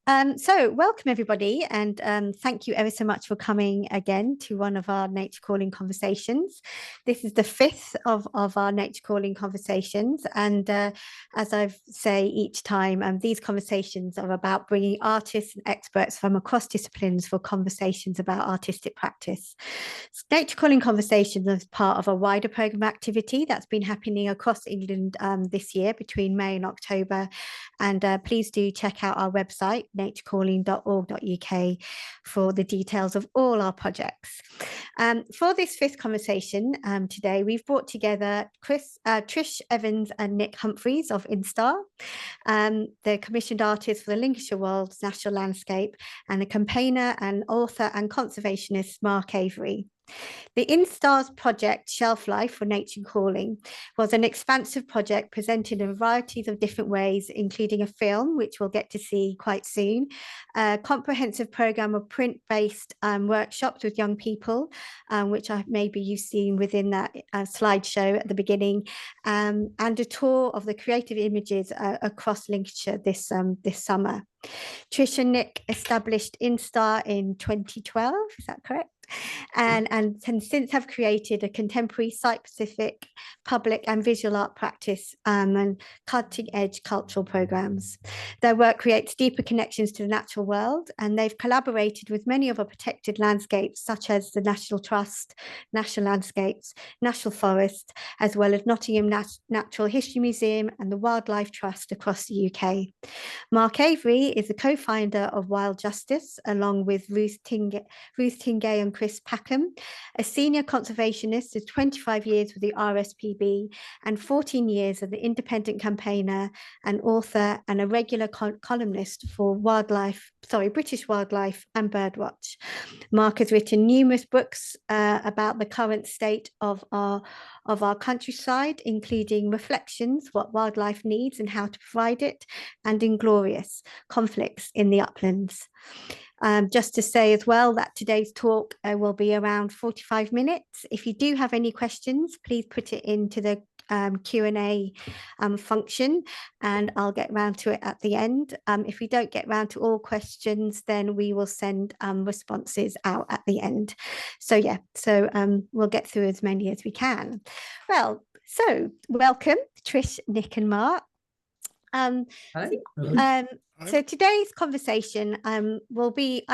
So welcome everybody, and thank you ever so much for coming again to one of our Nature Calling conversations. This is the fifth of our Nature Calling conversations, and as I say each time, these conversations are about bringing artists and experts from across disciplines for conversations about artistic practice. Nature Calling conversations is part of a wider programme activity that's been happening across England this year between May and October. And please do check out our website, naturecalling.org.uk, for the details of all our projects. For this fifth conversation today, we've brought together Trish Evans and Nick Humphreys of INSTAR, the commissioned artists for the Lincolnshire Wolds National Landscape, and a campaigner and author and conservationist, Mark Avery. The INSTAR's project Shelf Life for Nature Calling was an expansive project presented in varieties of different ways, including a film, which we'll get to see quite soon, a comprehensive programme of print-based workshops with young people, which maybe you've seen within that slideshow at the beginning, and a tour of the creative images across Lincolnshire this summer. Trish and Nick established INSTAR in 2012, is that correct? And since have created a contemporary site-specific public and visual art practice and cutting-edge cultural programs. Their work creates deeper connections to the natural world, and they've collaborated with many other protected landscapes such as the National Trust, National Landscapes, National Forest, as well as Nottingham Natural History Museum and the Wildlife Trust across the UK. Mark Avery is the co-founder of Wild Justice, along with Ruth Tingay and Chris Packham, a senior conservationist with 25 years with the RSPB and 14 years as an independent campaigner and author and a regular columnist for British Wildlife and Birdwatch. Mark has written numerous books about the current state of our countryside, including Reflections, What Wildlife Needs and How to Provide It, and Inglorious, Conflicts in the Uplands. Just to say as well that today's talk will be around 45 minutes. If you do have any questions, please put it into the Q&A function, and I'll get round to it at the end. If we don't get round to all questions, then we will send responses out at the end. So we'll get through as many as we can. Well, so welcome, Trish, Nick and Mark. So today's conversation we'll be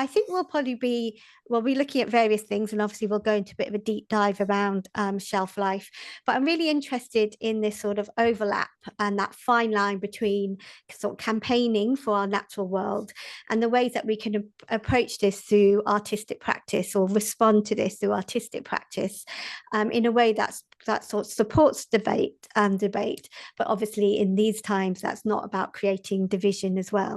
looking at various things, and obviously we'll go into a bit of a deep dive around shelf life, but I'm really interested in this sort of overlap and that fine line between sort of campaigning for our natural world and the ways that we can approach this through artistic practice or respond to this through artistic practice in a way that sort of supports debate, but obviously in these times that's not about creating division as well.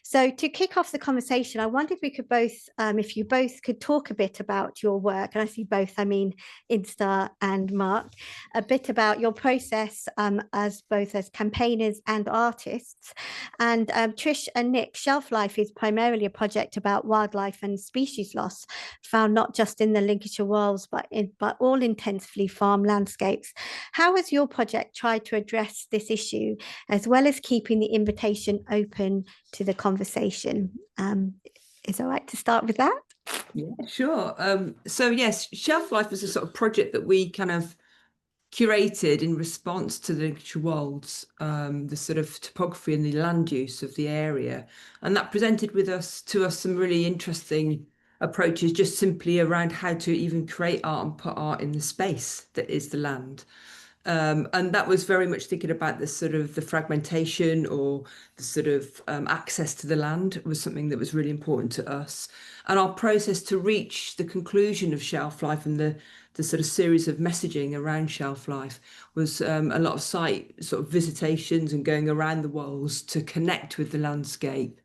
So to kick off the conversation, I wondered if we could both, if you both could talk a bit about your work, and I see both, I mean INSTAR and Mark, a bit about your process as both as campaigners and artists. And Trish and Nick, Shelf Life is primarily a project about wildlife and species loss, found not just in the Lincolnshire Wolds, but all intensively farmed landscapes. How has your project tried to address this issue, as well as keeping the invitation open to the conversation? Is it all right to start with that? Yeah, sure. So yes, Shelf Life was a sort of project that we kind of curated in response to the Lincolnshire Wolds, the sort of topography and the land use of the area, and that presented to us some really interesting approaches, just simply around how to even create art and put art in the space that is the land. And that was very much thinking about the sort of the fragmentation or the sort of access to the land was something that was really important to us. And our process to reach the conclusion of Shelf Life and the sort of series of messaging around Shelf Life was a lot of site sort of visitations and going around the Wolds to connect with the landscape,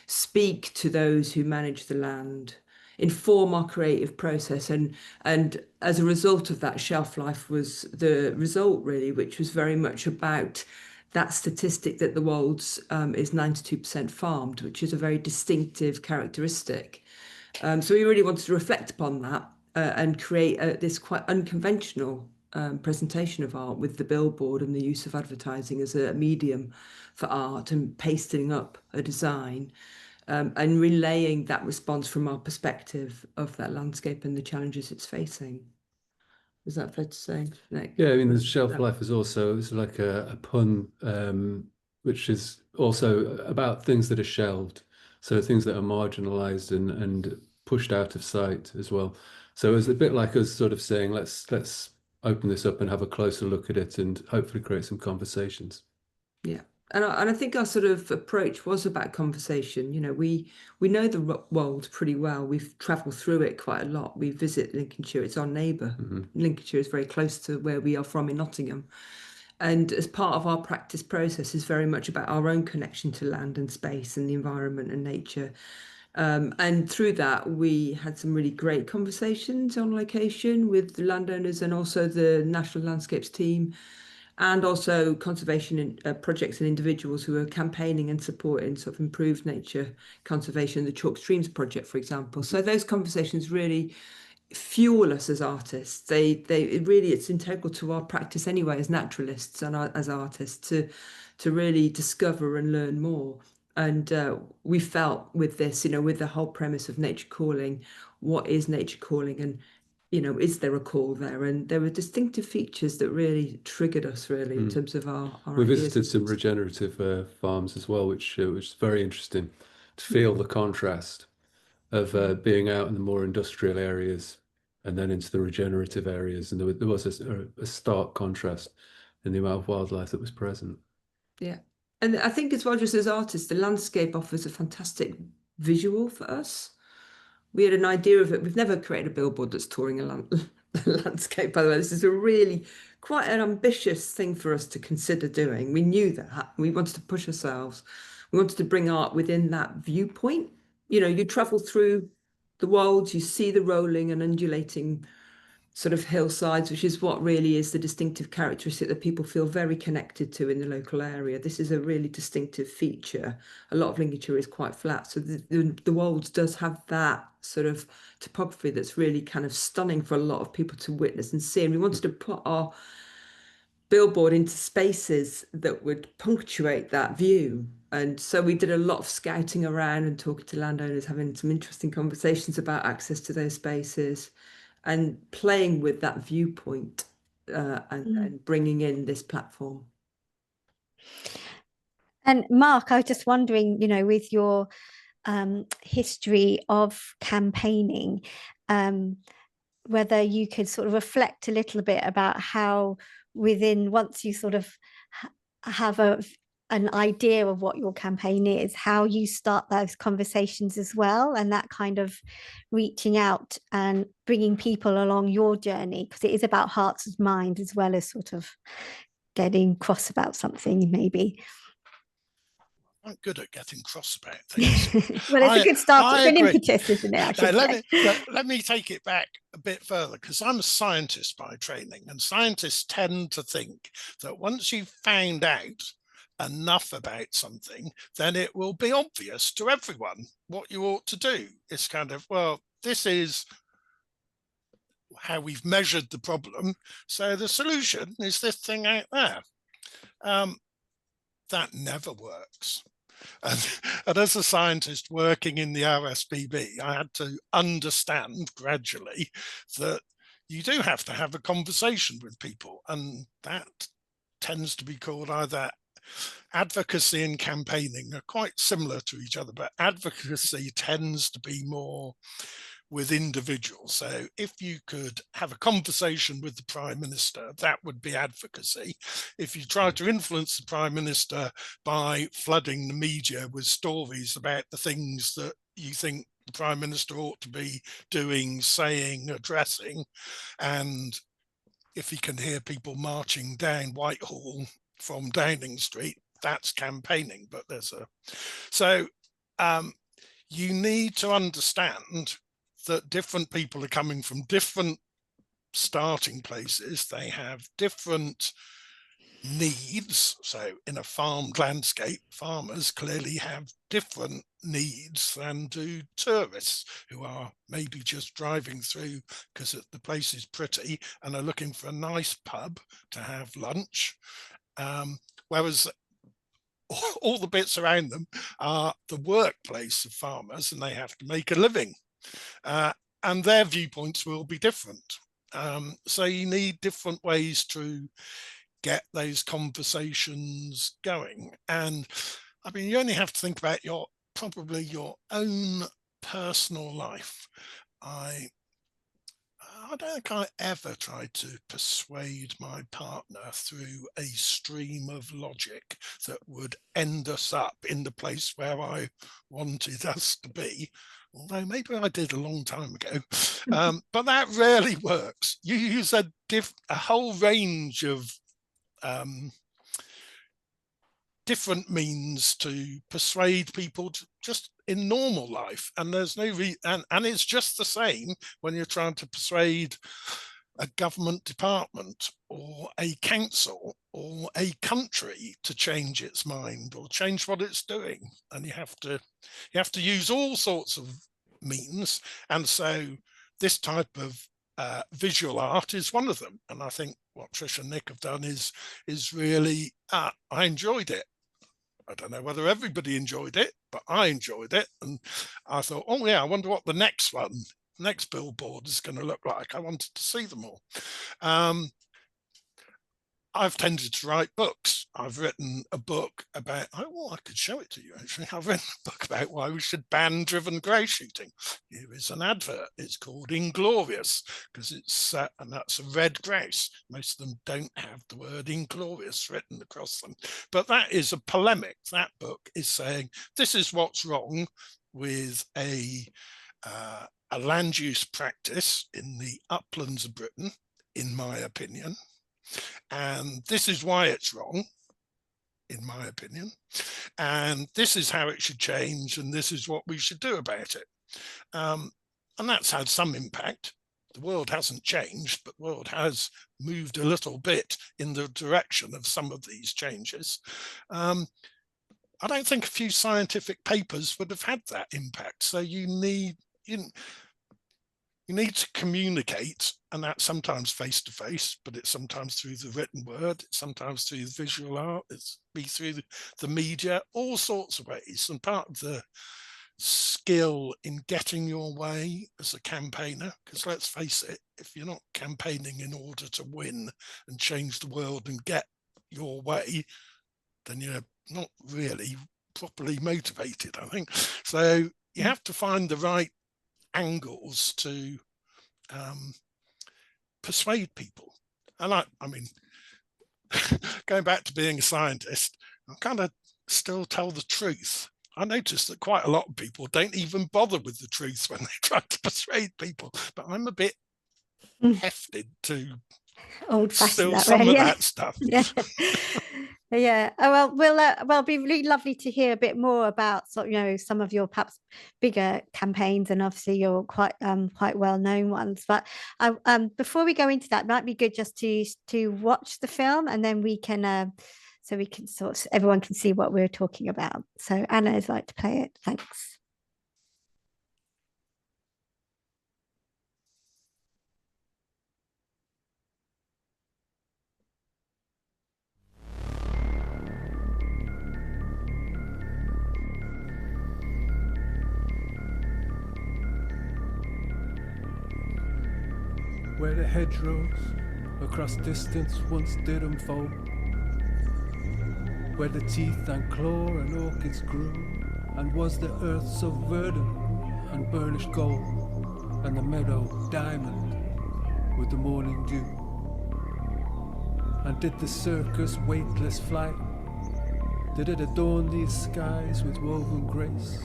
speak to those who manage the land, inform our creative process, and as a result of that, Shelf Life was the result really, which was very much about that statistic that the Wolds is 92% farmed, which is a very distinctive characteristic. So we really wanted to reflect upon that and create this quite unconventional presentation of art with the billboard and the use of advertising as a medium for art and pasting up a design. and relaying that response from our perspective of that landscape and the challenges it's facing. Is that fair to say, Nick? Yeah, I mean, the shelf life is also, it's like a pun, which is also about things that are shelved. So things that are marginalized and pushed out of sight as well. So it's a bit like us sort of saying, let's open this up and have a closer look at it and hopefully create some conversations. Yeah. And I think our sort of approach was about conversation. You know, we know the Wolds pretty well. We've travelled through it quite a lot. We visit Lincolnshire. It's our neighbour. Lincolnshire is very close to where we are from in Nottingham. And as part of our practice process is very much about our own connection to land and space and the environment and nature. And through that, we had some really great conversations on location with the landowners and also the National Landscapes team, and also conservation projects and individuals who are campaigning and supporting sort of improved nature conservation, the Chalk Streams project, for example. So those conversations really fuel us as artists. It's integral to our practice anyway as naturalists and as artists to really discover and learn more. And we felt with this, you know, with the whole premise of nature calling, what is nature calling, and you know, is there a call there? And there were distinctive features that really triggered us, really, in terms of our We ideas. visited some regenerative farms as well, which was very interesting to feel the contrast of being out in the more industrial areas and then into the regenerative areas. And there was a stark contrast in the amount of wildlife that was present. Yeah. And I think as well, just as artists, the landscape offers a fantastic visual for us. We had an idea of it. We've never created a billboard that's touring a landscape, by the way. This is a really quite an ambitious thing for us to consider doing. We knew that. We wanted to push ourselves. We wanted to bring art within that viewpoint. You know, you travel through the Wolds, you see the rolling and undulating sort of hillsides, which is what really is the distinctive characteristic that people feel very connected to in the local area. This is a really distinctive feature. A lot of Lincolnshire is quite flat, so the Wolds does have that sort of topography that's really kind of stunning for a lot of people to witness and see. And we wanted to put our billboard into spaces that would punctuate that view. And so we did a lot of scouting around and talking to landowners, having some interesting conversations about access to those spaces, and playing with that viewpoint and bringing in this platform. And Mark, I was just wondering, you know, with your history of campaigning, whether you could sort of reflect a little bit about how once you sort of have an idea of what your campaign is, how you start those conversations as well, and that kind of reaching out and bringing people along your journey, because it is about hearts and minds as well as sort of getting cross about something maybe. I'm good at getting cross about things. Well, it's a good start. It's an impetus, isn't it? I should say. Let me take it back a bit further, because I'm a scientist by training, and scientists tend to think that once you've found out enough about something, then it will be obvious to everyone what you ought to do. It's kind of, well, this is how we've measured the problem, so the solution is this thing out there. That never works. And as a scientist working in the RSPB, I had to understand gradually that you do have to have a conversation with people, and that tends to be called either advocacy and campaigning are quite similar to each other, but advocacy tends to be more with individuals. So if you could have a conversation with the Prime Minister, that would be advocacy. If you try to influence the Prime Minister by flooding the media with stories about the things that you think the Prime Minister ought to be doing, saying, addressing, and if he can hear people marching down Whitehall from Downing Street, that's campaigning. But you need to understand that different people are coming from different starting places. They have different needs. So in a farmed landscape, farmers clearly have different needs than do tourists, who are maybe just driving through because the place is pretty and are looking for a nice pub to have lunch. Whereas all the bits around them are the workplace of farmers, and they have to make a living. And their viewpoints will be different. So you need different ways to get those conversations going. And I mean, you only have to think about probably your own personal life. I don't think I ever tried to persuade my partner through a stream of logic that would end us up in the place where I wanted us to be. Although maybe I did a long time ago, but that rarely works. You use a whole range of different means to persuade people just in normal life, and there's no and it's just the same when you're trying to persuade a government department or a council or a country to change its mind or change what it's doing. And you have to use all sorts of means, and so this type of visual art is one of them. And I think what Trish and Nick have done is really I enjoyed it. I don't know whether everybody enjoyed it, but I enjoyed it. And I thought, oh yeah, I wonder what the next billboard is going to look like. I wanted to see them all. I've tended to write books. I've written a book about, I could show it to you actually. I've written a book about why we should ban driven grey shooting. Here is an advert. It's called Inglorious, because it's, and that's a red grouse. Most of them don't have the word inglorious written across them. But that is a polemic. That book is saying, this is what's wrong with a land use practice in the uplands of Britain, in my opinion. And this is why it's wrong, in my opinion. And this is how it should change, and this is what we should do about it. And that's had some impact. The world hasn't changed, but the world has moved a little bit in the direction of some of these changes. I don't think a few scientific papers would have had that impact. So you need to communicate, and that's sometimes face to face, but it's sometimes through the written word, it's sometimes through the visual art, it's through the media, all sorts of ways. And part of the skill in getting your way as a campaigner, because let's face it, if you're not campaigning in order to win and change the world and get your way, then you're not really properly motivated, I think. So you have to find the right angles to persuade people. And I mean, going back to being a scientist, I kind of still tell the truth. I notice that quite a lot of people don't even bother with the truth when they try to persuade people, but I'm a bit hefted to old-fashioned some way, of yeah. that stuff. Yeah. Yeah. Oh, well, it'd be really lovely to hear a bit more about some of your perhaps bigger campaigns, and obviously your quite well-known ones. But before we go into that, it might be good just to watch the film, and then we can everyone can see what we're talking about. So Anna would like to play it. Thanks. Where the hedgerows across distance once did unfold, where the teeth and claw and orchids grew, and was the earth so verdant and burnished gold, and the meadow diamond with the morning dew. And did the circus weightless flight, did it adorn these skies with woven grace?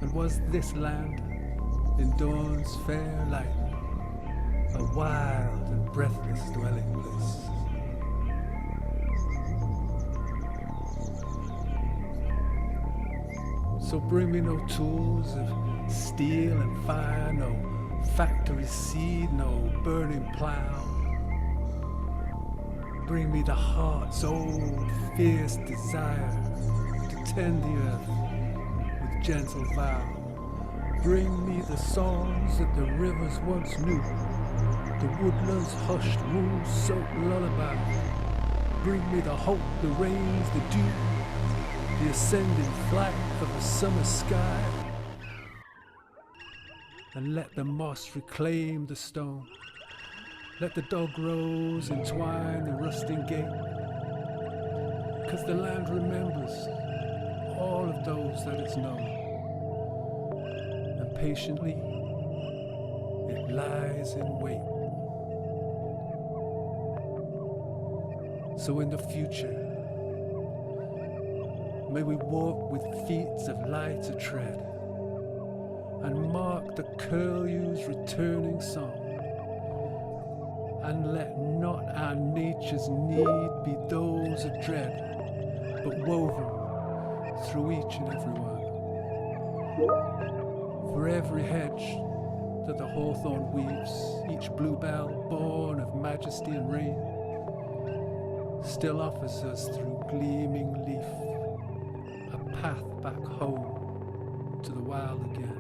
And was this land in dawn's fair light a wild and breathless dwelling place? So bring me no tools of steel and fire, no factory seed, no burning plough. Bring me the heart's old fierce desire to tend the earth with gentle vow. Bring me the songs that the rivers once knew, the woodland's hushed moon-soaked lullaby. Bring me the hope, the rains, the dew, the ascending flight of a summer sky, and let the moss reclaim the stone. Let the dog rose entwine the rusting gate, 'cause the land remembers all of those that it's known, and patiently it lies in wait. So in the future, may we walk with feet of lighter tread, and mark the curlew's returning song, and let not our nature's need be those of dread, but woven through each and every one. For every hedge that the hawthorn weaves, each bluebell born of majesty and rain, still offers us through gleaming leaf a path back home to the wild again.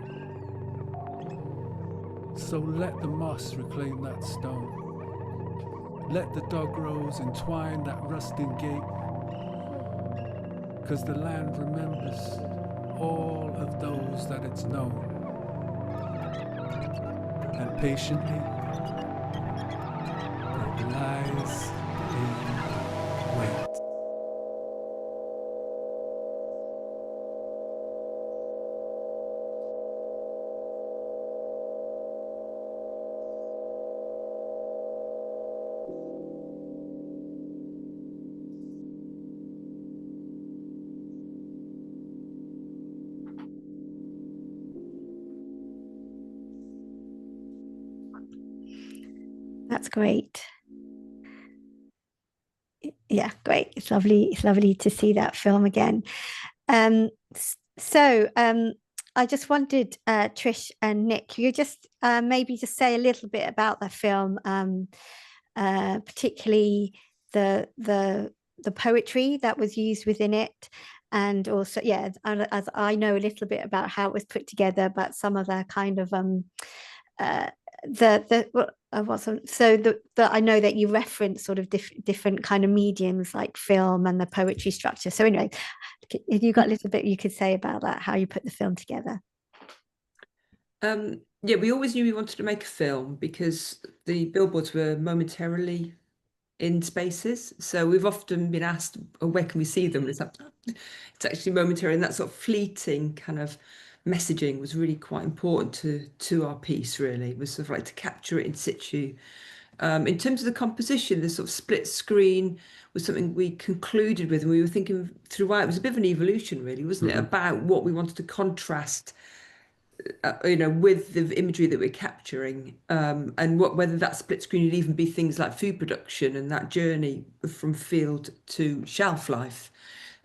So let the moss reclaim that stone, let the dog rose entwine that rusting gate, 'cause the land remembers all of those that it's known, and patiently it lies in wait. That's great. Yeah, great. It's lovely. It's lovely to see that film again. I just wondered, Trish and Nick, you just maybe just say a little bit about the film, particularly the poetry that was used within it, and also, yeah, as I know a little bit about how it was put together, but some of the kind of I know that you reference sort of different kind of mediums like film and the poetry structure. So anyway, if you got a little bit you could say about that, how you put the film together. Yeah, we always knew we wanted to make a film because the billboards were momentarily in spaces. So we've often been asked, oh, where can we see them? It's actually momentary, and that sort of fleeting kind of messaging was really quite important to our piece, really. It was sort of like to capture it in situ. In terms of the composition, the sort of split screen was something we concluded with, and we were thinking throughout. It was a bit of an evolution, really, wasn't it, about what we wanted to contrast with the imagery that we're capturing, and whether that split screen would even be things like food production and that journey from field to shelf life.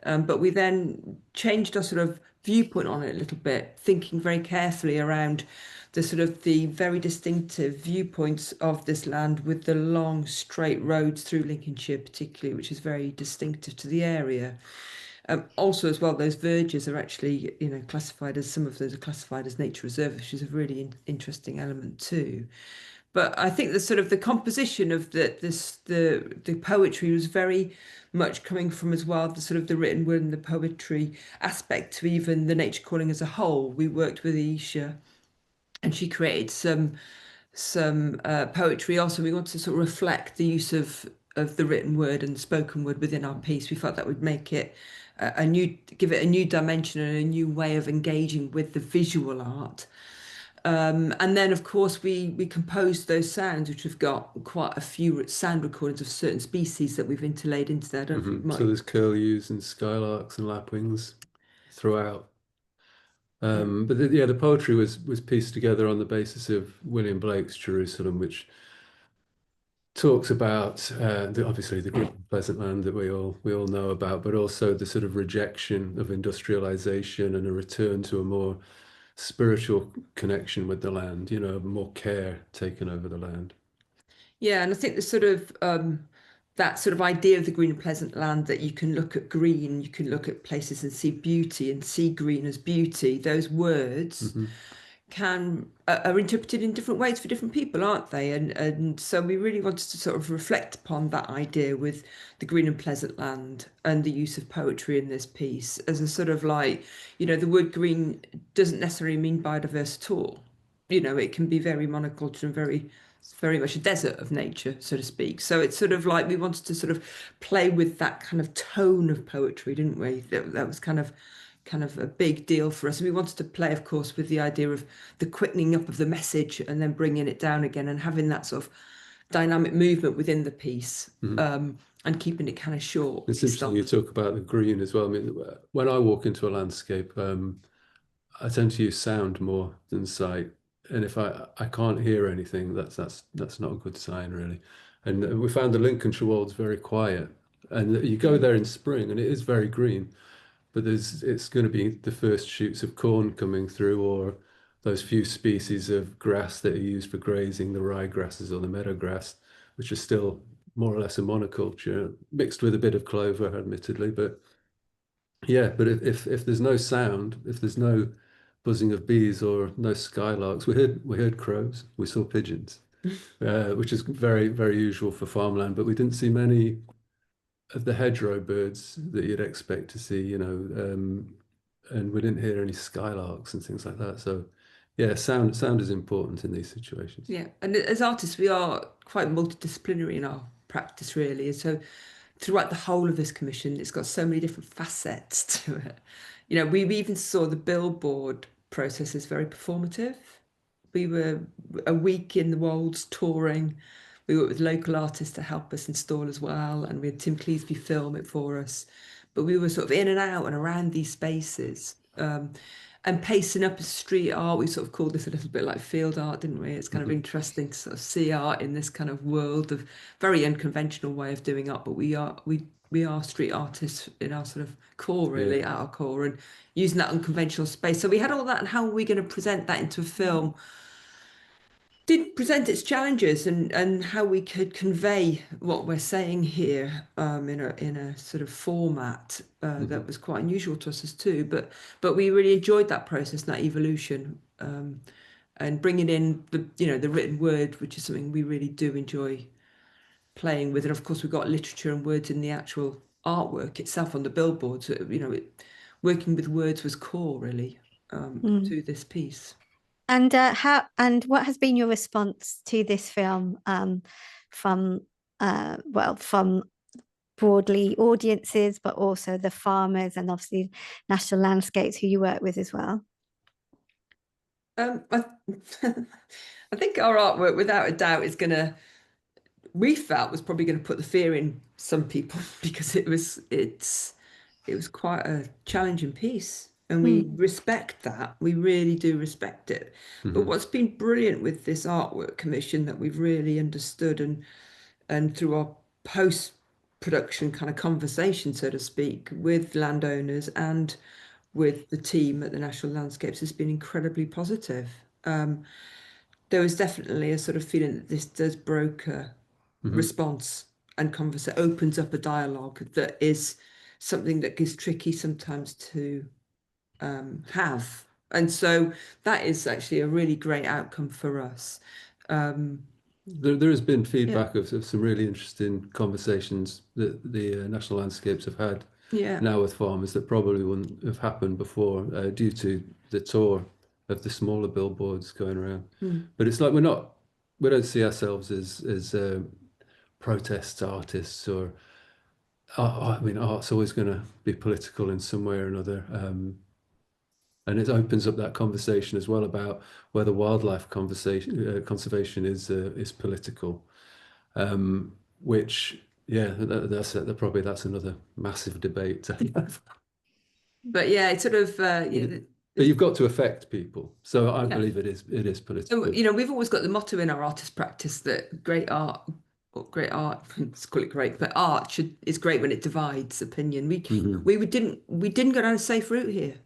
But we then changed our sort of viewpoint on it a little bit, thinking very carefully around the very distinctive viewpoints of this land with the long straight roads through Lincolnshire particularly, which is very distinctive to the area. Also, as well, those verges are actually, classified as, some of those are classified as nature reserve, which is a really interesting element too. But I think the composition of the poetry was very much coming from, as well, the written word and the poetry aspect to even the nature calling as a whole. We worked with Isha, and she created some poetry. Also, we wanted to sort of reflect the use of the written word and spoken word within our piece. We felt that would make it give it a new dimension and a new way of engaging with the visual art. And then, of course, we composed those sounds, which have got quite a few sound recordings of certain species that we've interlaid into that. So there's curlews and skylarks and lapwings throughout. But the poetry was pieced together on the basis of William Blake's Jerusalem, which talks about obviously the green pleasant land that we all know about, but also the sort of rejection of industrialization and a return to a more spiritual connection with the land, more care taken over the land. Yeah, and I think that sort of idea of the green and pleasant land, that you can look at green, you can look at places and see beauty and see green as beauty. Those words are interpreted in different ways for different people, aren't they? And so we really wanted to sort of reflect upon that idea with the green and pleasant land and the use of poetry in this piece as a sort of like, you know, the word green doesn't necessarily mean biodiverse at all. You know, it can be very monoculture and very much a desert of nature, so to speak. So it's sort of like we wanted to sort of play with that kind of tone of poetry, didn't we? That was kind of a big deal for us. And we wanted to play, of course, with the idea of the quickening up of the message and then bringing it down again and having that sort of dynamic movement within the piece, and keeping it kind of short. It's interesting you talk about the green as well. I mean, when I walk into a landscape, I tend to use sound more than sight. And if I can't hear anything, that's not a good sign, really. And we found the Lincolnshire Wolds very quiet. And you go there in spring and it is very green, but it's going to be the first shoots of corn coming through, or those few species of grass that are used for grazing, the ryegrasses or the meadowgrass, which are still more or less a monoculture, mixed with a bit of clover, admittedly. But yeah, but if there's no sound, if there's no buzzing of bees or no skylarks, we heard crows, we saw pigeons, which is very, very usual for farmland, but we didn't see many of the hedgerow birds that you'd expect to see, you know, and we didn't hear any skylarks and things like that. So yeah, sound is important in these situations. Yeah, and as artists, we are quite multidisciplinary in our practice, really. And so throughout the whole of this commission, it's got so many different facets to it. You know, we even saw the billboard process as very performative. We were a week in the Wolds touring. We worked with local artists to help us install as well, and we had Tim Cleesby film it for us. But we were sort of in and out and around these spaces, and pacing up a street art. We sort of called this a little bit like field art, didn't we? It's kind of interesting to sort of see art in this kind of world of very unconventional way of doing art, but we are street artists in our sort of core, really, at our core, and using that unconventional space. So we had all that, and how are we going to present that into a film? Did present its challenges and how we could convey what we're saying here in a sort of format that was quite unusual to us as too. But we really enjoyed that process, that evolution, and bringing in the written word, which is something we really do enjoy playing with. And of course, we've got literature and words in the actual artwork itself on the billboards. Working with words was core, really, to this piece. And what has been your response to this film from broadly audiences, but also the farmers and obviously National Landscapes who you work with as well? I think our artwork, without a doubt, we felt was probably going to put the fear in some people because it was quite a challenging piece. And we respect that. We really do respect it. But what's been brilliant with this artwork commission that we've really understood and through our post-production kind of conversation, so to speak, with landowners and with the team at the National Landscapes has been incredibly positive. There was definitely a sort of feeling that this does broker response and opens up a dialogue that is something that is tricky sometimes to have, and so that is actually a really great outcome for us. There has been feedback of some really interesting conversations that the National Landscapes have had now with farmers that probably wouldn't have happened before due to the tour of the smaller billboards going around. But it's like we don't see ourselves as protest artists or I mean, art's always going to be political in some way or another. And it opens up that conversation as well about whether wildlife conservation is political, which that's another massive debate to have. But yeah, it's sort of but you've got to affect people, so I believe it is political. So, we've always got the motto in our artist practice that great art, let's call it great, but art is great when it divides opinion. We didn't go down a safe route here.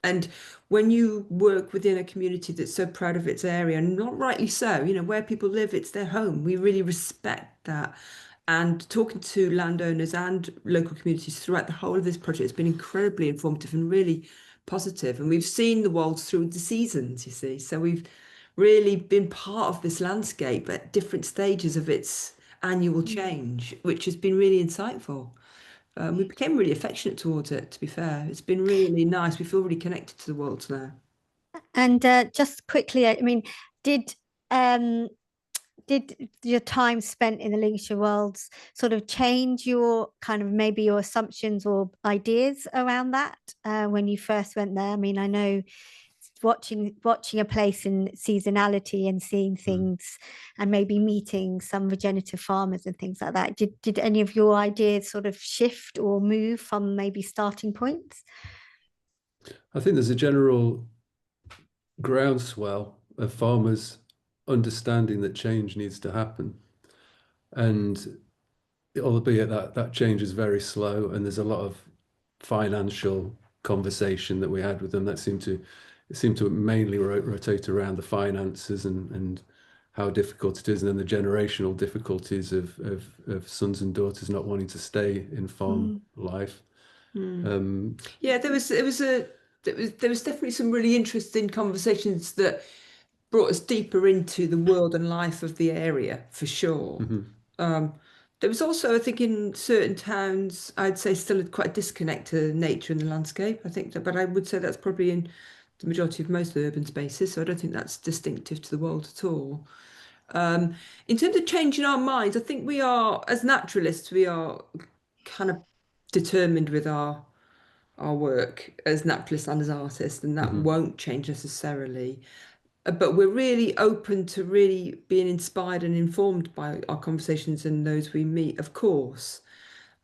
And when you work within a community that's so proud of its area, and not rightly so, where people live, it's their home. We really respect that. And talking to landowners and local communities throughout the whole of this project has been incredibly informative and really positive. And we've seen the Wolds through the seasons, you see. So we've really been part of this landscape at different stages of its annual change, which has been really insightful. We became really affectionate towards it, to be fair. It's been really nice. We feel really connected to the Wolds now. And just quickly, I mean, did your time spent in the Lincolnshire Wolds sort of change your kind of maybe your assumptions or ideas around that when you first went there? I mean, I know watching a place in seasonality and seeing things and maybe meeting some regenerative farmers and things like that. Did any of your ideas sort of shift or move from maybe starting points? I think there's a general groundswell of farmers understanding that change needs to happen, and albeit that change is very slow, and there's a lot of financial conversation that we had with them that seemed to mainly rotate around the finances and how difficult it is, and then the generational difficulties of sons and daughters not wanting to stay in farm life. Yeah, there was definitely some really interesting conversations that brought us deeper into the world and life of the area, for sure. There was also, I think, in certain towns, I'd say still quite a disconnect to nature and the landscape. I think that, but I would say that's probably in the majority of most of the urban spaces. So I don't think that's distinctive to the world at all. In terms of changing our minds, I think we are, as naturalists, we are kind of determined with our work as naturalists and as artists, and that won't change necessarily. But we're really open to really being inspired and informed by our conversations and those we meet, of course.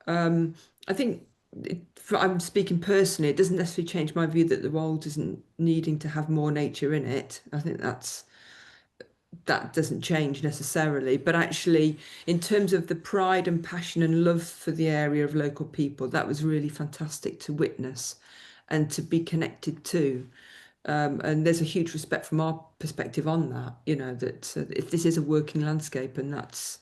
I think, I'm speaking personally, it doesn't necessarily change my view that the world isn't needing to have more nature in it. I think that doesn't change necessarily. But actually, in terms of the pride and passion and love for the area of local people, that was really fantastic to witness and to be connected to. And there's a huge respect from our perspective on that, that if this is a working landscape, and that's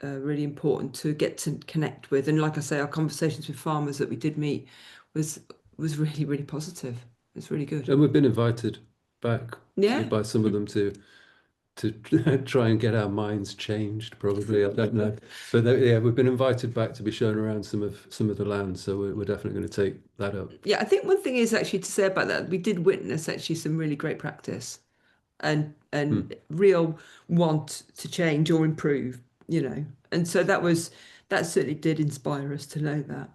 really important to get to connect with. And like I say, our conversations with farmers that we did meet was really, really positive. It's really good. And we've been invited back by some of them to try and get our minds changed, probably. I don't know, but we've been invited back to be shown around some of the land, so we're definitely going to take that up. Yeah, I think one thing is actually to say about that, we did witness actually some really great practice and real want to change or improve, and so that certainly did inspire us to know that.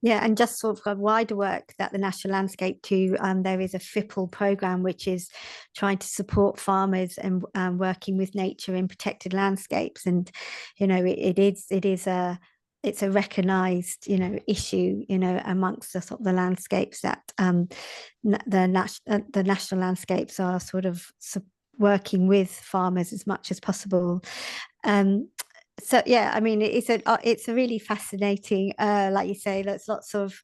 Yeah, and just sort of wider work that the National Landscape too. There is a FIPL program which is trying to support farmers and working with nature in protected landscapes, and it's a recognised issue amongst the sort of the landscapes that the national landscapes are sort of working with farmers as much as possible. So yeah, I mean, it's a really fascinating, like you say, there's lots of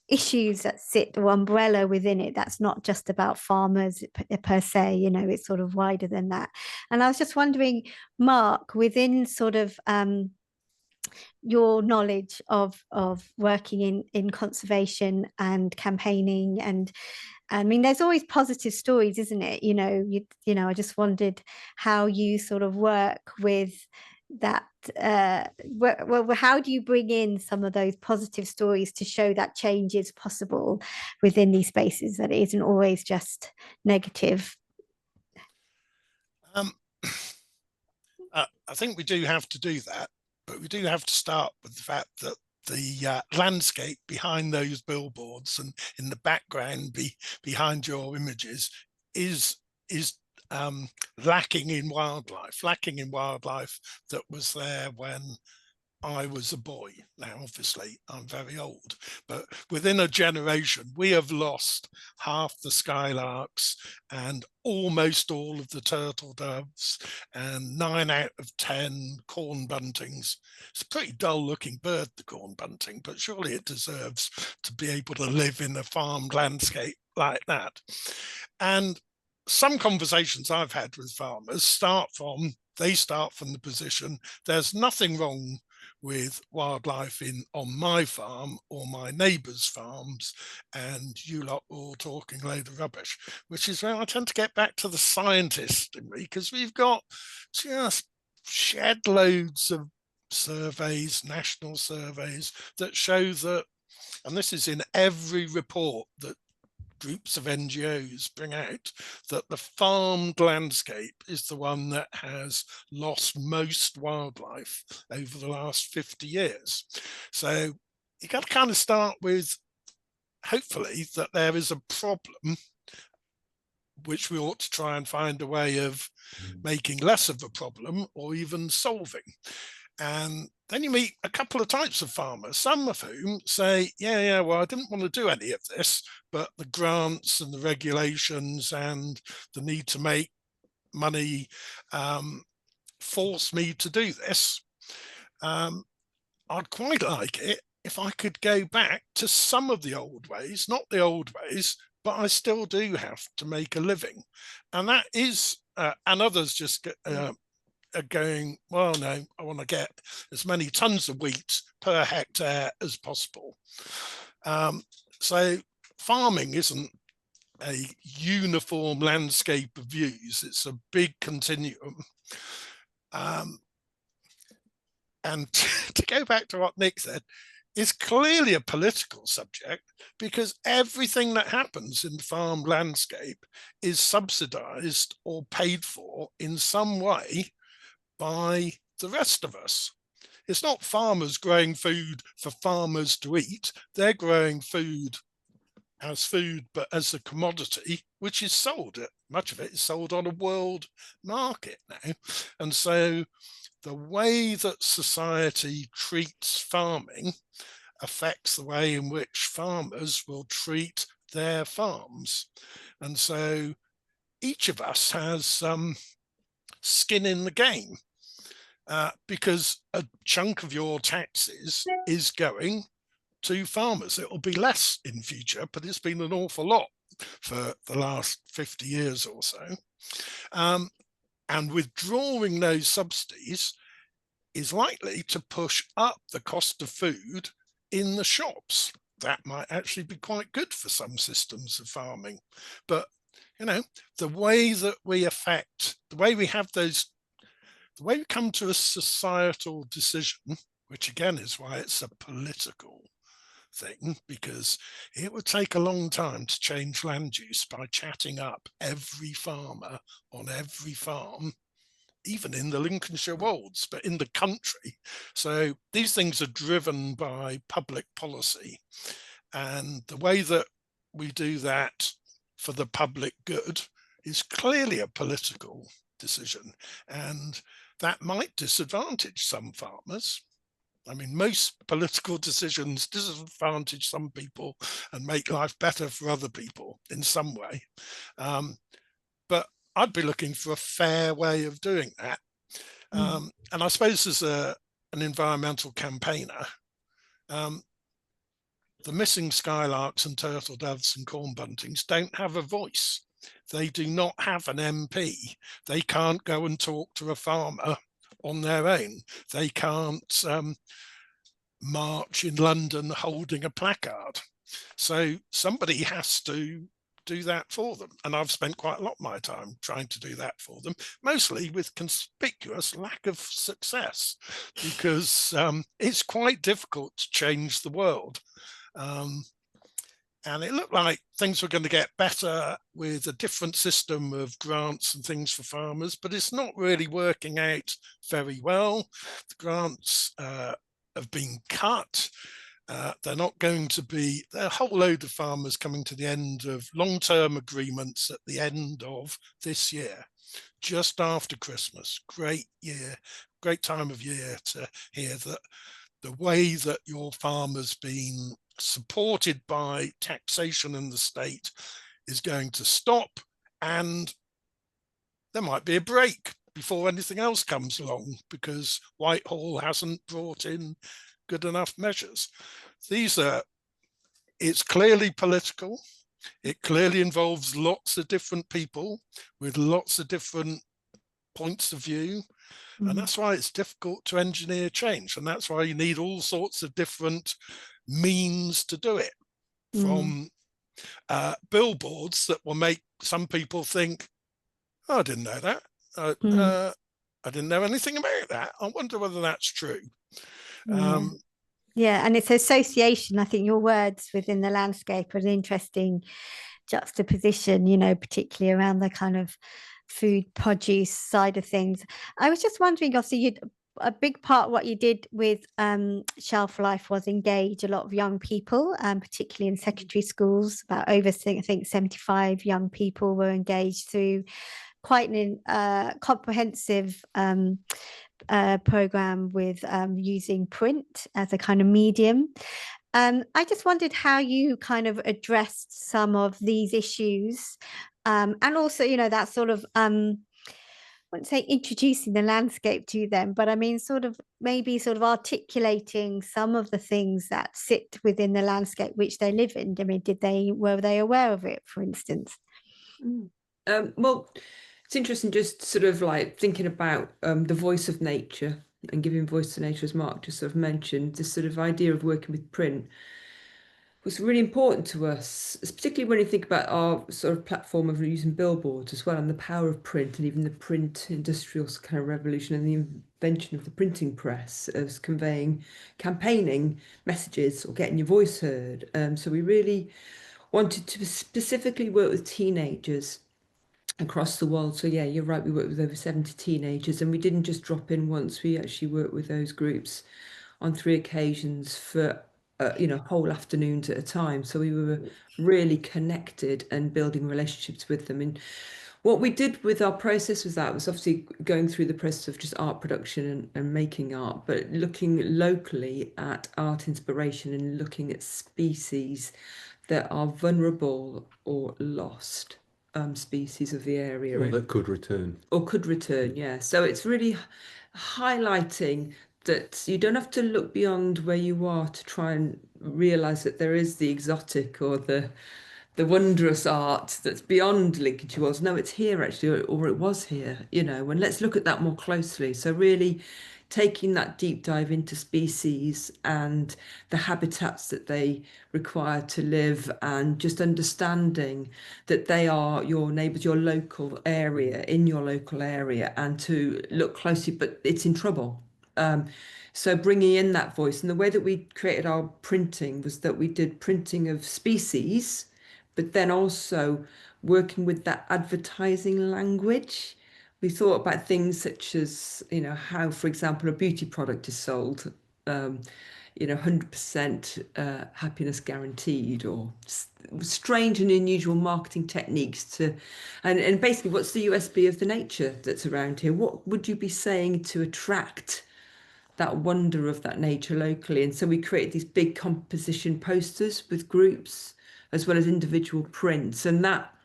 issues that sit or umbrella within it. That's not just about farmers per se, it's sort of wider than that. And I was just wondering, Mark, within sort of your knowledge of working in conservation and campaigning, and I mean, there's always positive stories, isn't it? I just wondered how you sort of work with that. Well, how do you bring in some of those positive stories to show that change is possible within these spaces, that it isn't always just negative? I think we do have to do that, but we do have to start with the fact that the landscape behind those billboards and in the background behind your images is lacking in wildlife that was there when I was a boy. Now, obviously, I'm very old, but within a generation, we have lost half the skylarks and almost all of the turtle doves and 9 out of 10 corn buntings. It's a pretty dull looking bird, the corn bunting, but surely it deserves to be able to live in a farmed landscape like that. And some conversations I've had with farmers start from the position, there's nothing wrong with wildlife on my farm or my neighbours' farms, and you lot are all talking a load of rubbish, which is where I tend to get back to the scientist in me, because we've got just shed loads of surveys, national surveys, that show that, and this is in every report that groups of NGOs bring out, that the farmed landscape is the one that has lost most wildlife over the last 50 years. So you got to kind of start with, hopefully, that there is a problem, which we ought to try and find a way of making less of a problem or even solving. And then you meet a couple of types of farmers, some of whom say, yeah, well, I didn't want to do any of this, but the grants and the regulations and the need to make money forced me to do this. I'd quite like it if I could go back to some of the old ways, not the old ways, but I still do have to make a living. And that is, and others just are going, well, no, I want to get as many tons of wheat per hectare as possible. So farming isn't a uniform landscape of views, it's a big continuum. And to go back to what Nick said, it's clearly a political subject, because everything that happens in the farm landscape is subsidized or paid for in some way by the rest of us. It's not farmers growing food for farmers to eat. They're growing food as food, but as a commodity, which is sold. Much of it is sold on a world market now. And so the way that society treats farming affects the way in which farmers will treat their farms. And so each of us has some skin in the game, because a chunk of your taxes is going to farmers. It will be less in future, but it's been an awful lot for the last 50 years or so. And withdrawing those subsidies is likely to push up the cost of food in the shops. That might actually be quite good for some systems of farming. But, you know, the way that we affect, the way we have those, the way we come to a societal decision, which again is why it's a political thing, because it would take a long time to change land use by chatting up every farmer on every farm, even in the Lincolnshire Wolds, but in the country. So these things are driven by public policy. And the way that we do that for the public good is clearly a political decision. And that might disadvantage some farmers. I mean, most political decisions disadvantage some people and make life better for other people in some way. But I'd be looking for a fair way of doing that. And I suppose as an environmental campaigner, the missing skylarks and turtle doves and corn buntings don't have a voice. They do not have an MP. They can't go and talk to a farmer on their own. They can't march in London holding a placard. So somebody has to do that for them. And I've spent quite a lot of my time trying to do that for them, mostly with conspicuous lack of success, because it's quite difficult to change the world. And it looked like things were going to get better with a different system of grants and things for farmers, but it's not really working out very well. The grants have been cut. They're not going to be, there are a whole load of farmers coming to the end of long-term agreements at the end of this year, just after Christmas. Great year, great time of year to hear that the way that your farm has been supported by taxation in the state is going to stop, and there might be a break before anything else comes along because Whitehall hasn't brought in good enough measures. It's clearly political. It clearly involves lots of different people with lots of different points of view. And that's why it's difficult to engineer change. And that's why you need all sorts of different means to do it, from billboards that will make some people think, oh, I didn't know that. I didn't know anything about that. I wonder whether that's true. Yeah, and it's association. I think your words within the landscape are an interesting juxtaposition, you know, particularly around the kind of food produce side of things. I was just wondering, obviously, a big part what you did with Shelf Life was engage a lot of young people, particularly in secondary schools. About over, I think, 75 young people were engaged through quite an comprehensive program with using print as a kind of medium. I just wondered how you kind of addressed some of these issues, and also, you know, that sort of I wouldn't say introducing the landscape to them, but I mean sort of maybe sort of articulating some of the things that sit within the landscape which they live in. I mean, were they aware of it, for instance? Well, it's interesting just sort of like thinking about the voice of nature and giving voice to nature, as Mark just sort of mentioned. This sort of idea of working with print was really important to us, particularly when you think about our sort of platform of using billboards as well, and the power of print, and even the print industrial kind of revolution and the invention of the printing press as campaigning messages or getting your voice heard. So we really wanted to specifically work with teenagers across the world. So yeah, you're right, we worked with over 70 teenagers, and we didn't just drop in once. We actually worked with those groups on 3 occasions for whole afternoons at a time. So we were really connected and building relationships with them. And what we did with our process was obviously going through the process of just art production and making art, but looking locally at art inspiration and looking at species that are vulnerable or lost, species of the area. Or that could return. Yeah. So it's really highlighting that you don't have to look beyond where you are to try and realize that there is the exotic or the wondrous art that's beyond Lincolnshire Wolds. No, it's here actually, or it was here, you know, and let's look at that more closely. So really taking that deep dive into species and the habitats that they require to live, and just understanding that they are your neighbours, your local area, in your local area, and to look closely, but it's in trouble. So bringing in that voice, and the way that we created our printing was that we did printing of species, but then also working with that advertising language. We thought about things such as, you know, how, for example, a beauty product is sold, 100% happiness guaranteed, or strange and unusual marketing techniques and basically, what's the USP of the nature that's around here? What would you be saying to attract that wonder of that nature locally? And so we created these big composition posters with groups as well as individual prints, and that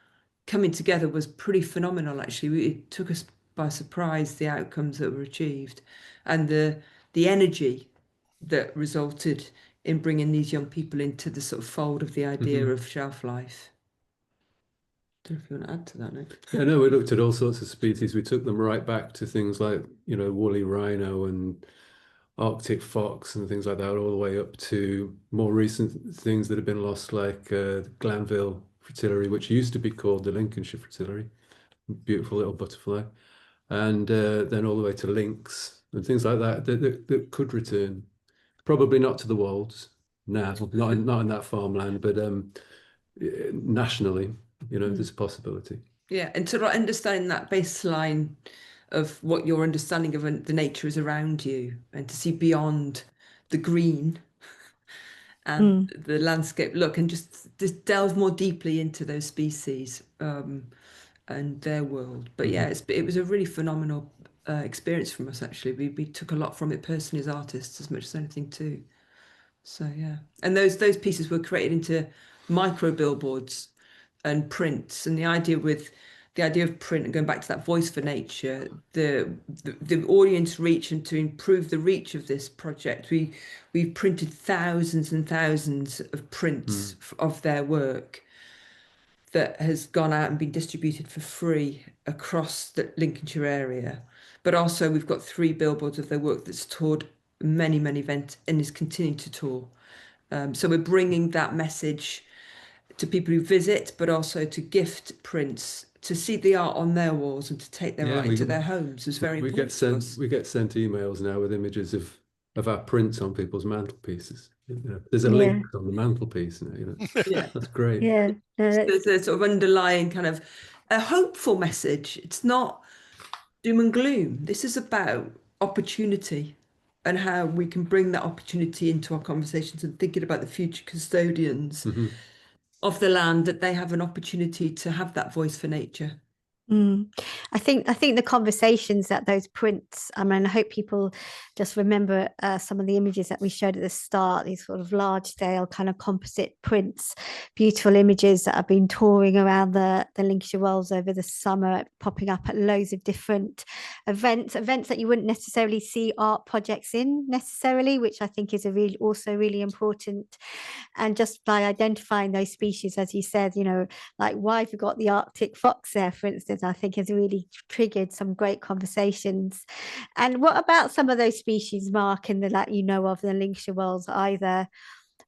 coming together was pretty phenomenal. Actually, it took us by surprise, the outcomes that were achieved and the energy that resulted in bringing these young people into the sort of fold of the idea of Shelf Life. I don't know if you want to add to that, Nick. Yeah, no, we looked at all sorts of species. We took them right back to things like, you know, woolly rhino and Arctic fox and things like that, all the way up to more recent things that have been lost, like Glanville fritillary, which used to be called the Lincolnshire fritillary, beautiful little butterfly, and then all the way to lynx and things like that could return. Probably not to the Wolds now, not in that farmland, but nationally, you know, there's a possibility. Yeah, and to understand that baseline of what your understanding of the nature is around you, and to see beyond the green and the landscape look, and just delve more deeply into those species and their world. But yeah, it was a really phenomenal experience from us, actually. We took a lot from it personally as artists as much as anything too. So yeah, and those pieces were created into micro billboards and prints, and the idea of print, and going back to that voice for nature, the audience reach, and to improve the reach of this project, we've printed thousands and thousands of prints of their work that has gone out and been distributed for free across the Lincolnshire area. but also we've got 3 billboards of their work that's toured many, many events and is continuing to tour. So we're bringing that message to people who visit, but also to gift prints, to see the art on their walls and to take their art into their homes is very important to us. We get sent emails now with images of our prints on people's mantelpieces. There's a link on the mantelpiece now. Yeah, that's great. Yeah, there's a sort of underlying kind of a hopeful message. It's not doom and gloom. This is about opportunity and how we can bring that opportunity into our conversations and thinking about the future custodians of the land, that they have an opportunity to have that voice for nature. I think the conversations that those prints, I mean, I hope people just remember some of the images that we showed at the start, these sort of large scale kind of composite prints, beautiful images that have been touring around the Lincolnshire Wolds over the summer, popping up at loads of different events that you wouldn't necessarily see art projects in necessarily, which I think is also really important. And just by identifying those species, as you said, like why have you got the Arctic fox there, for instance, I think has really triggered some great conversations. And what about some of those species, Mark, in the of the Lincolnshire Wolds, either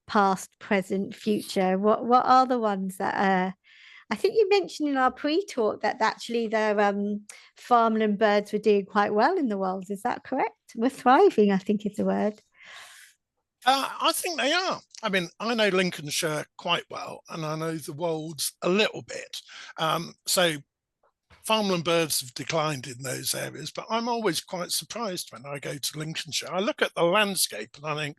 past, present, future? What are the ones that I think you mentioned in our pre-talk that actually the farmland birds were doing quite well in the Wolds. Is that correct? We're thriving, I think is the word. I think they are. I mean, I know Lincolnshire quite well, and I know the Wolds a little bit. So farmland birds have declined in those areas, but I'm always quite surprised when I go to Lincolnshire. I look at the landscape and I think,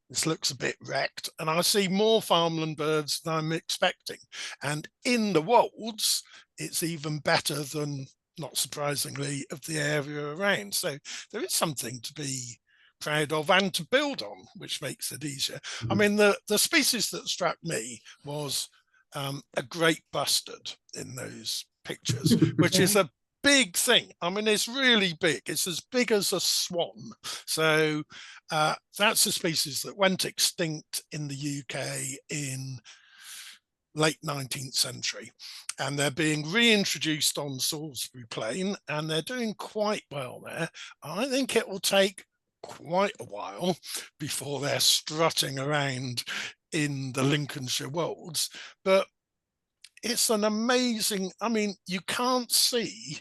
this looks a bit wrecked, and I see more farmland birds than I'm expecting. And in the Wolds, it's even better than, not surprisingly, of the area around. So there is something to be proud of and to build on, which makes it easier. I mean, the species that struck me was a great bustard in those pictures, which is a big thing. I mean, it's really big. It's as big as a swan. So that's a species that went extinct in the UK in late 19th century, and they're being reintroduced on Salisbury Plain, and they're doing quite well there. I think it will take quite a while before they're strutting around in the Lincolnshire Wolds, but it's an amazing, I mean, you can't see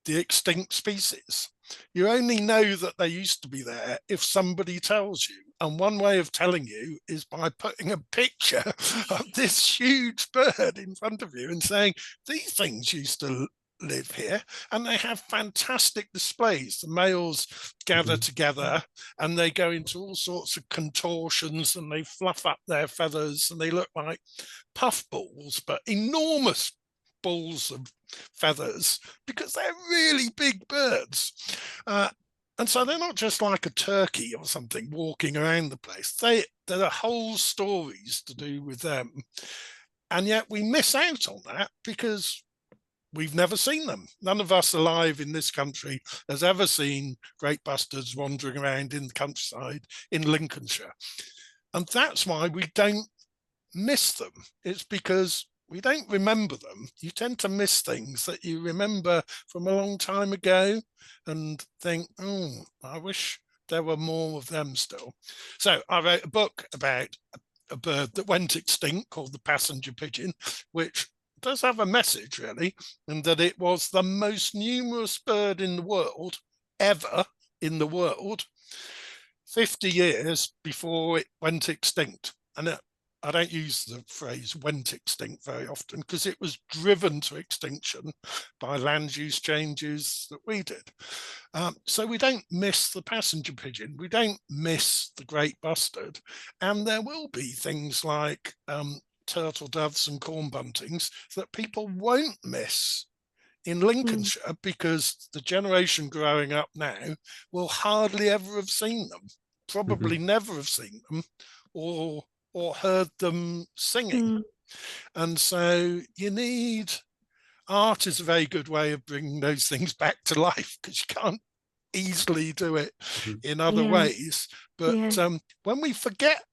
the extinct species. You only know that they used to be there if somebody tells you. And one way of telling you is by putting a picture of this huge bird in front of you and saying, these things used to live here, and they have fantastic displays. The males gather together and they go into all sorts of contortions, and they fluff up their feathers, and they look like puffballs, but enormous balls of feathers, because they're really big birds. And so they're not just like a turkey or something walking around the place. There are whole stories to do with them. And yet we miss out on that because we've never seen them. None of us alive in this country has ever seen great bustards wandering around in the countryside in Lincolnshire. And that's why we don't miss them. It's because we don't remember them. You tend to miss things that you remember from a long time ago and think, oh, I wish there were more of them still. So I wrote a book about a bird that went extinct called the passenger pigeon, which does have a message, really, and that it was the most numerous bird in the world, ever in the world, 50 years before it went extinct. And I don't use the phrase went extinct very often because it was driven to extinction by land use changes that we did. So we don't miss the passenger pigeon. We don't miss the great bustard. And there will be things like turtle doves and corn buntings that people won't miss in Lincolnshire because the generation growing up now will hardly ever have seen them, probably never have seen them or heard them singing. And so you need, art is a very good way of bringing those things back to life because you can't easily do it in other ways. But when we forget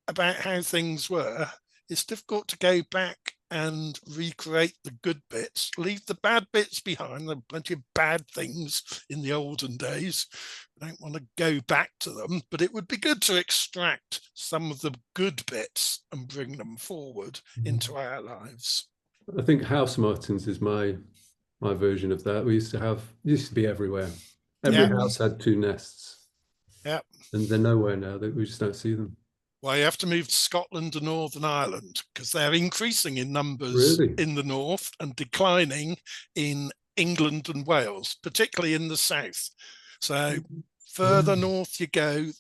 about how things were, it's difficult to go back and recreate the good bits, leave the bad bits behind. There are plenty of bad things in the olden days. We don't want to go back to them, but it would be good to extract some of the good bits and bring them forward into our lives. I think house martins is my version of that. We used to be everywhere. Every house had 2 nests. Yeah. And they're nowhere now. We just don't see them. Well, you have to move to Scotland and Northern Ireland because they're increasing in numbers in the north and declining in England and Wales, particularly in the south. So further north you go,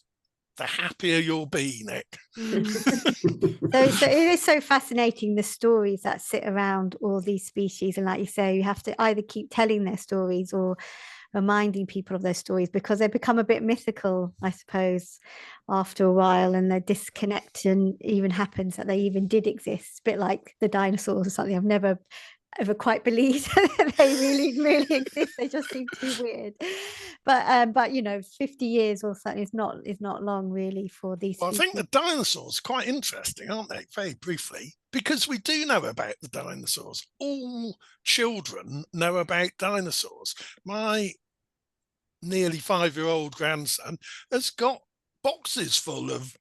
the happier you'll be, Nick. So it is so fascinating, the stories that sit around all these species. And like you say, you have to either keep telling their stories or reminding people of their stories, because they become a bit mythical, I suppose, after a while, and the disconnection even happens that they even did exist. A bit like the dinosaurs or something. I've never ever quite believed that they really exist. They just seem too weird. But you know, 50 years or something is not long really for these. Well, I think the dinosaurs are quite interesting, aren't they? Very briefly, because we do know about the dinosaurs. All children know about dinosaurs. My nearly 5-year-old grandson has got boxes full of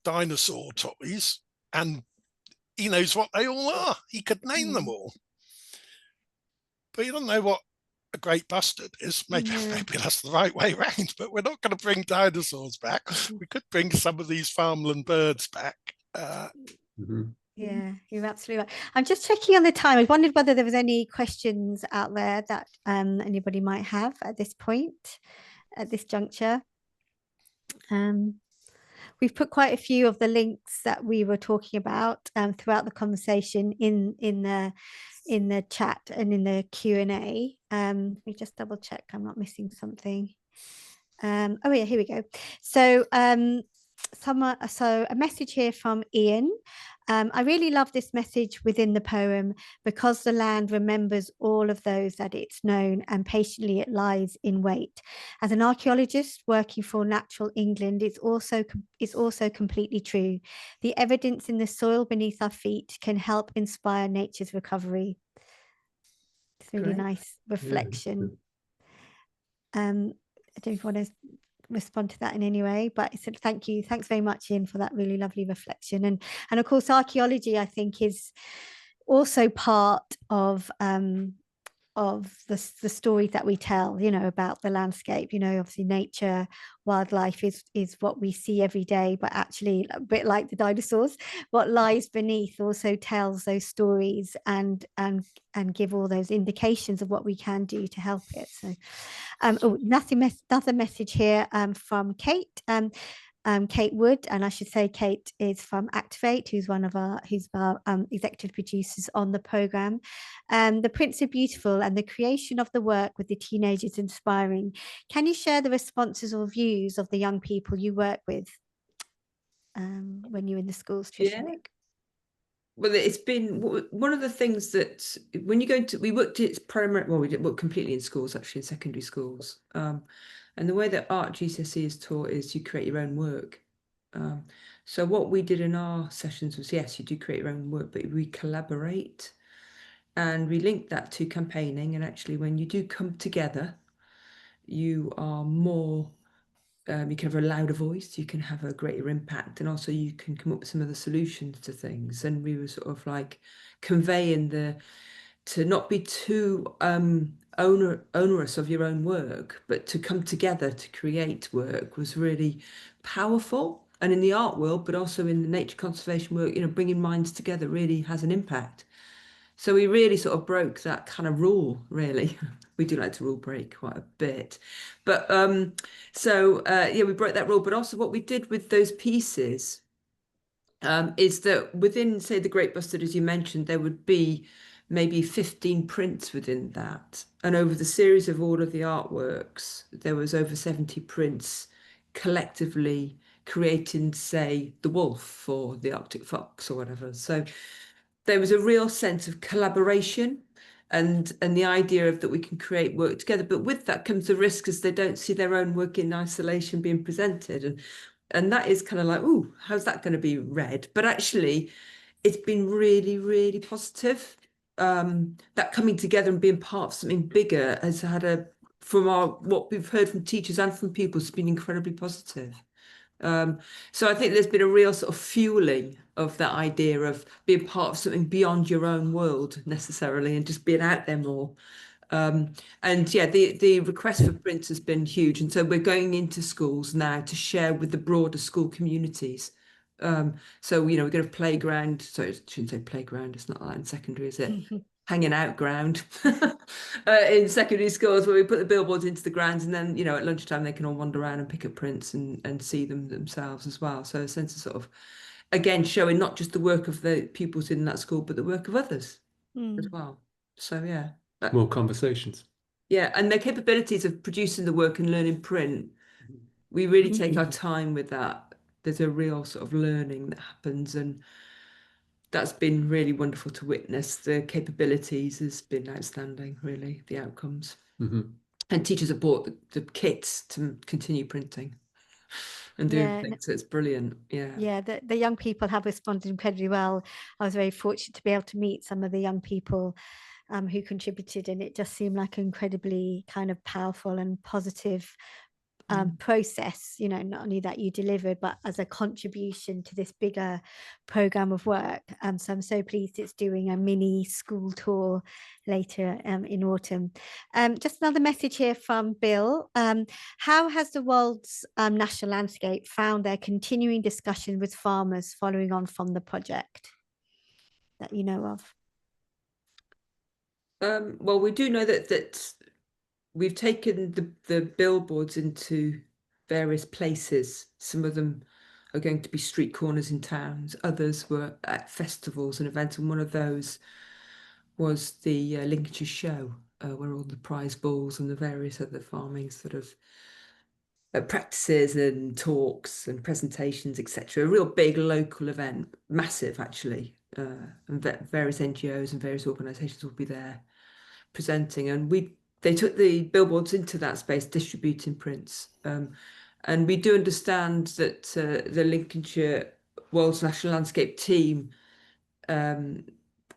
dinosaur toys, and he knows what they all are. He could name them all, but he doesn't know what a great bustard is. Maybe that's the right way around, but we're not going to bring dinosaurs back. We could bring some of these farmland birds back. Yeah, you're absolutely right. I'm just checking on the time. I wondered whether there was any questions out there that anybody might have at this point, at this juncture. We've put quite a few of the links that we were talking about throughout the conversation in the chat and in the Q&A. Let me just double check I'm not missing something. Oh yeah, here we go. So a message here from Ian. I really love this message within the poem, because the land remembers all of those that it's known, and patiently it lies in wait. As an archaeologist working for Natural England, it's also completely true. The evidence in the soil beneath our feet can help inspire nature's recovery. It's really nice reflection. I don't know if you want to respond to that in any way, but I said thanks very much, Ian, for that really lovely reflection. And of course, archaeology, I think, is also part of the stories that we tell, you know, about the landscape. You know, obviously nature, wildlife is what we see every day, but actually, a bit like the dinosaurs, what lies beneath also tells those stories and give all those indications of what we can do to help it. So another message here from Kate. Kate Wood, and I should say Kate is from Activate, who's one of our executive producers on the program. The prints are beautiful, and the creation of the work with the teenagers inspiring. Can you share the responses or views of the young people you work with when you're in the schools, Trish? Yeah. Well, it's been one of the things that when you go into, we worked at primary, well, we didn't work completely in schools, actually, in secondary schools. And the way that art GCSE is taught is you create your own work. So what we did in our sessions was, yes, you do create your own work, but we collaborate, and we link that to campaigning. And actually, when you do come together, you are more, you can have a louder voice, you can have a greater impact, and also you can come up with some of the solutions to things. And we were sort of like conveying to not be too onerous of your own work, but to come together to create work was really powerful. And in the art world, but also in the nature conservation work, you know, bringing minds together really has an impact. So we really sort of broke that kind of rule, really. We do like to rule break quite a bit. But yeah, we broke that rule. But also what we did with those pieces is that within, say, the Great Bustard, as you mentioned, there would be maybe 15 prints within that. And over the series of all of the artworks, there was over 70 prints collectively creating, say, the wolf or the Arctic fox or whatever. So there was a real sense of collaboration and the idea of that we can create work together. But with that comes the risk, as they don't see their own work in isolation being presented. And that is kind of like, ooh, how's that going to be read? But actually, it's been really, really positive. That coming together and being part of something bigger has had what we've heard from teachers and from pupils, has been incredibly positive. So I think there's been a real sort of fueling of that idea of being part of something beyond your own world necessarily, and just being out there more. And yeah, the request for prints has been huge, and so we're going into schools now to share with the broader school communities. So we're going to have playground. Sorry, I shouldn't say playground. It's not like that in secondary, is it? Hanging out ground in secondary schools, where we put the billboards into the grounds, and then at lunchtime they can all wander around and pick up prints and see them themselves as well. So a sense of sort of, again, showing not just the work of the pupils in that school, but the work of others as well. So yeah, more conversations. Yeah, and their capabilities of producing the work and learning print, we really take our time with that. There's a real sort of learning that happens, and that's been really wonderful to witness. The capabilities has been outstanding, really, the outcomes. And teachers have bought the kits to continue printing and doing things. So it's brilliant. Yeah, the young people have responded incredibly well. I was very fortunate to be able to meet some of the young people who contributed, and it just seemed like an incredibly kind of powerful and positive process, not only that you delivered, but as a contribution to this bigger program of work. So I'm so pleased it's doing a mini school tour later in autumn. Just another message here from Bill. How has the Wolds National Landscape found their continuing discussion with farmers following on from the project that you know of? Well, we do know that we've taken the billboards into various places. Some of them are going to be street corners in towns. Others were at festivals and events. And one of those was the Lincolnshire show, where all the prize bulls and the various other farming sort of practices and talks and presentations, etc. A real big local event, massive actually. And various NGOs and various organisations will be there presenting. And they took the billboards into that space, distributing prints. And we do understand that the Lincolnshire Wolds National Landscape team, it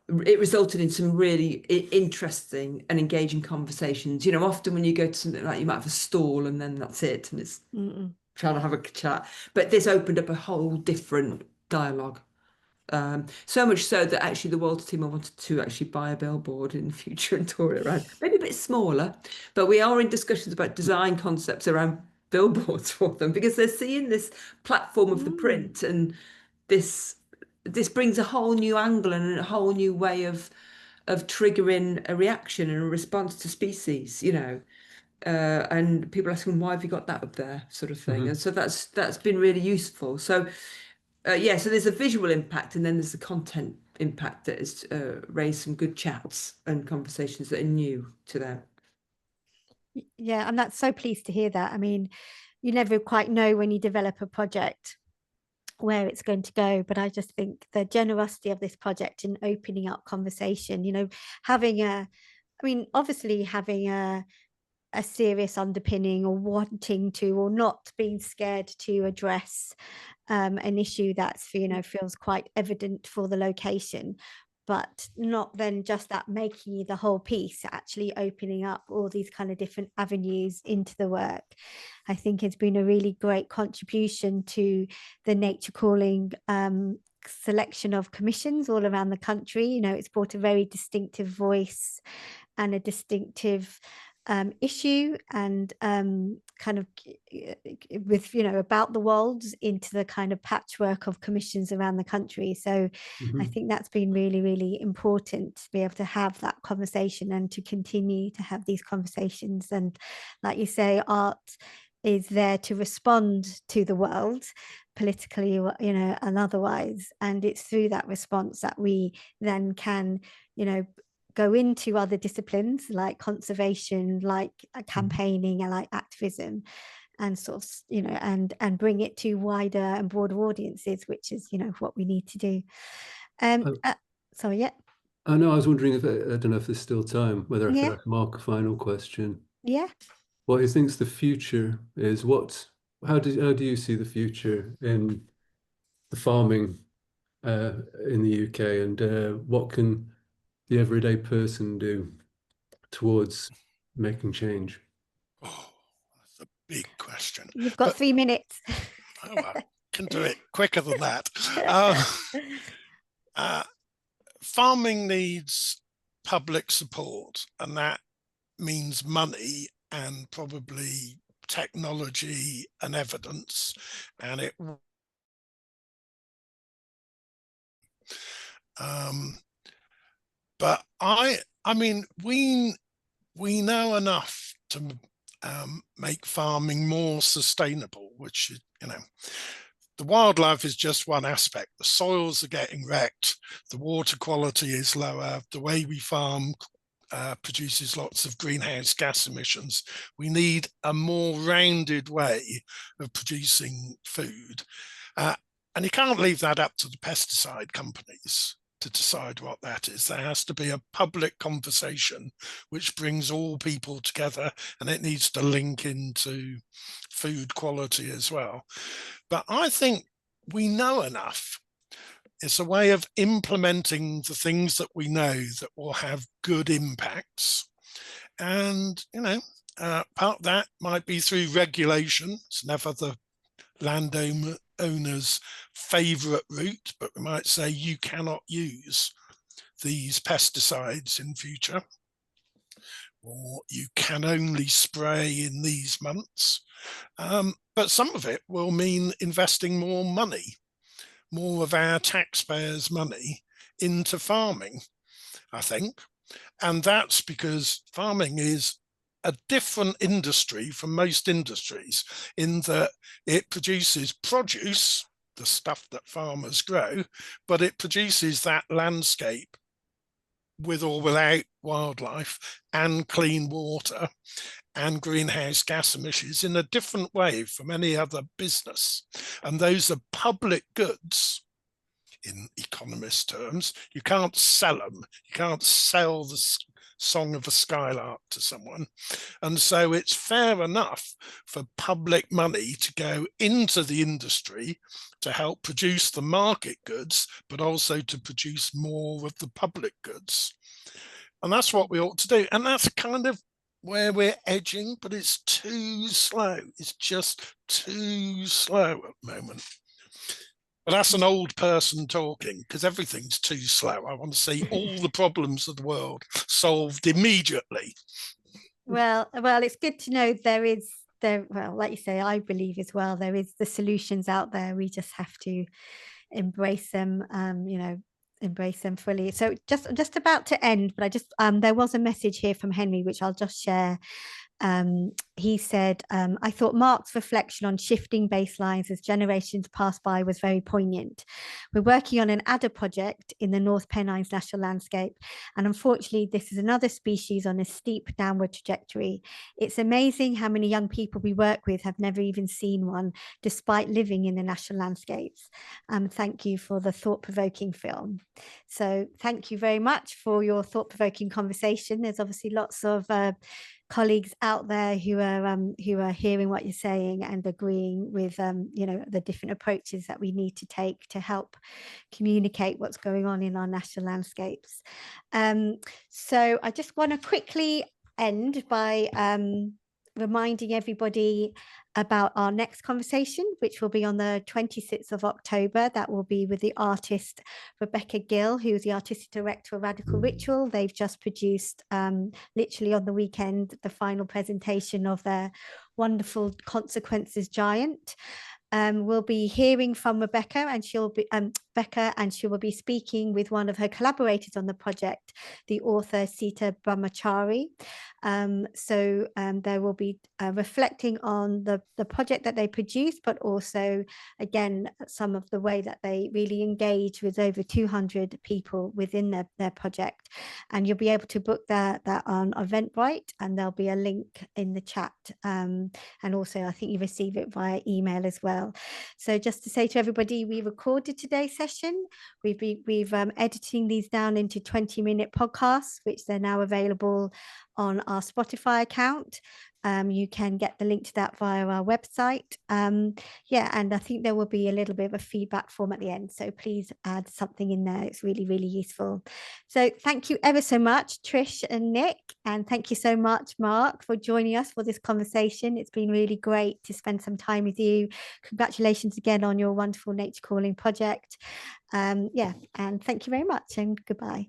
resulted in some really interesting and engaging conversations. Often when you go to something like, you might have a stall and then that's it, and it's trying to have a chat. But this opened up a whole different dialogue. So much so that actually the Wolds team wanted to actually buy a billboard in the future and tour it around, maybe a bit smaller, but we are in discussions about design concepts around billboards for them, because they're seeing this platform of the print, and this brings a whole new angle and a whole new way of triggering a reaction and a response to species, and people asking, why have you got that up there, sort of thing. And so that's been really useful. So so there's a visual impact, and then there's the content impact that has raised some good chats and conversations that are new to them. Yeah, I'm that's so pleased to hear that. I mean, you never quite know when you develop a project where it's going to go, but I just think the generosity of this project in opening up conversation, obviously having a serious underpinning, or wanting to, or not being scared to address an issue that's feels quite evident for the location, but not then just that making the whole piece, actually opening up all these kind of different avenues into the work. I think it's been a really great contribution to the Nature Calling selection of commissions all around the country. It's brought a very distinctive voice and a distinctive issue, and kind of with about the Wolds into the kind of patchwork of commissions around the country. So I think that's been really, really important to be able to have that conversation and to continue to have these conversations. And like you say, art is there to respond to the world politically, and otherwise, and it's through that response that we then can go into other disciplines like conservation, like campaigning, and like activism, and sort of and bring it to wider and broader audiences, which is what we need to do. Sorry, yeah. I know. I was wondering if I don't know if there's still time, whether I could ask Mark a final question. Yeah. What he thinks the future is. How do you see the future in the farming in the UK, and what can the everyday person do towards making change? Oh, that's a big question. You've got But 3 minutes. I can do it quicker than that. Farming needs public support, and that means money and probably technology and evidence, and it but I mean we know enough to make farming more sustainable, which, you know, the wildlife is just one aspect. The soils are getting wrecked, the water quality is lower, the way we farm produces lots of greenhouse gas emissions. We need a more rounded way of producing food. And you can't leave that up to the pesticide companies to decide what that is. There has to be a public conversation which brings all people together, and it needs to link into food quality as well. But I think we know enough. It's a way of implementing the things that we know that will have good impacts. And, you know, part of that might be through regulation. It's never the landowner's favourite route, but we might say you cannot use these pesticides in future, or you can only spray in these months. But some of it will mean investing more money, more of our taxpayers' money into farming, I think. And that's because farming is a different industry from most industries in that it produces produce, the stuff that farmers grow, but it produces that landscape with or without wildlife and clean water and greenhouse gas emissions in a different way from any other business. And those are public goods in economist terms. You can't sell them. You can't sell the song of a skylark to someone. And so it's fair enough for public money to go into the industry to help produce the market goods, but also to produce more of the public goods. And that's what we ought to do. And that's kind of where we're edging, but it's too slow. It's just too slow at the moment. But that's an old person talking, because everything's too slow. I want to see all the problems of the world solved immediately. Well, it's good to know well, like you say, I believe as well, there is the solutions out there. We just have to embrace them, embrace them fully. So just about to end, but I just there was a message here from Henry, which I'll just share. He said, I thought Mark's reflection on shifting baselines as generations pass by was very poignant. We're working on an adder project in the North Pennines National Landscape, and unfortunately this is another species on a steep downward trajectory. It's amazing how many young people we work with have never even seen one, despite living in the national landscapes. Thank you for the thought-provoking film. So thank you very much for your thought-provoking conversation. There's obviously lots of colleagues out there who are hearing what you're saying and agreeing with the different approaches that we need to take to help communicate what's going on in our national landscapes. So I just want to quickly end by reminding everybody about our next conversation, which will be on the 26th of October. That will be with the artist Rebecca Gill, who is the artistic director of Radical Ritual. They've just produced, literally on the weekend, the final presentation of their wonderful Consequences Giant. We'll be hearing from Rebecca, and she'll be speaking with one of her collaborators on the project, the author Sita Brahmachari. So they will be reflecting on the project that they produced, but also, again, some of the way that they really engage with over 200 people within their project. And you'll be able to book that on Eventbrite, and there'll be a link in the chat. And also, I think you receive it via email as well. So just to say to everybody, we recorded today's session. We've editing these down into 20-minute podcasts, which they're now available on our Spotify account. You can get the link to that via our website. Yeah, and I think there will be a little bit of a feedback form at the end. So please add something in there. It's really, really useful. So thank you ever so much, Trish and Nick. And thank you so much, Mark, for joining us for this conversation. It's been really great to spend some time with you. Congratulations again on your wonderful Nature Calling project. Yeah, and thank you very much and goodbye.